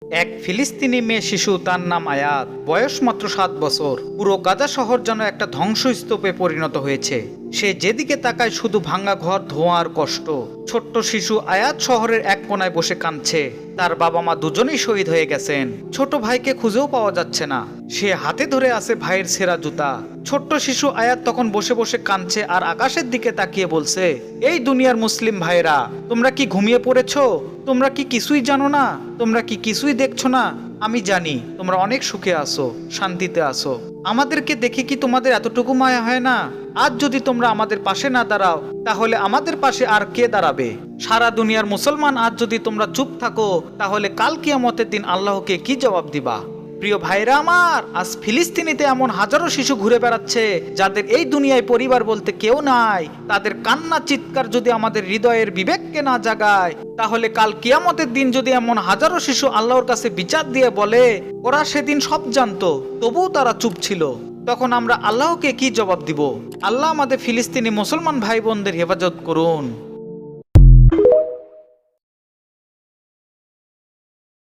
এক ফিলিস্তিনি মেয়ে শিশু, তার নাম আয়াত, বয়স মাত্র 7 বছর। পুরো গাজা শহর যেন একটা ধ্বংসস্তূপে পরিণত হয়েছে। সে যেদিকে তাকায় শুধু ভাঙা ঘর, ধোঁয়া আর কষ্ট। ছোট্ট শিশু আয়াত শহরের এক কোনায় বসে কাঁদছে। তার বাবা মা দুজনেই শহীদ হয়ে গেছেন। ছোট ভাইকে খুঁজেও পাওয়া যাচ্ছে না। সে হাতে ধরে আছে ভাইয়ের ছেঁড়া জুতা। ছোট্ট শিশু আয়াত তখন বসে বসে কাঁদছে আর আকাশের দিকে তাকিয়ে বলছে, এই দুনিয়ার মুসলিম ভাইরা, তোমরা কি ঘুমিয়ে পড়েছো? তোমরা কি কিছুই জানো না? তোমরা কি কিছুই দেখছো না? আমি জানি তোমরা অনেক সুখে আছো, শান্তিতে আছো। আমাদেরকে দেখে কি তোমাদের এতটুকু মায়া হয় না? আজ যদি তোমরা আমাদের পাশে না দাঁড়াও, তাহলে আমাদের পাশে আর কে দাঁড়াবে? সারা দুনিয়ার মুসলমান আজ যদি তোমরা চুপ থাকো, তাহলে কাল কিয়ামতের দিন আল্লাহকে কি জবাব দিবা? প্রিয় ভাইরা আমার, আজ ফিলিস্তিনিতে এমন হাজারো শিশু ঘুরে বেড়াচ্ছে যাদের এই দুনিয়ায় পরিবার বলতে কেউ নাই। তাদের কান্না চিৎকার যদি আমাদের হৃদয়ের বিবেককে না জাগায়, তাহলে কাল কিয়ামতের দিন যদি এমন হাজারো শিশু আল্লাহর কাছে বিচার দিয়ে বলে ওরা সেদিন সব জানতো, তবুও তারা চুপ ছিল, তখন আমরা আল্লাহকে কি জবাব দিব? আল্লাহ আমাদের ফিলিস্তিনি মুসলমান ভাই বোনদের হেফাজত করুন।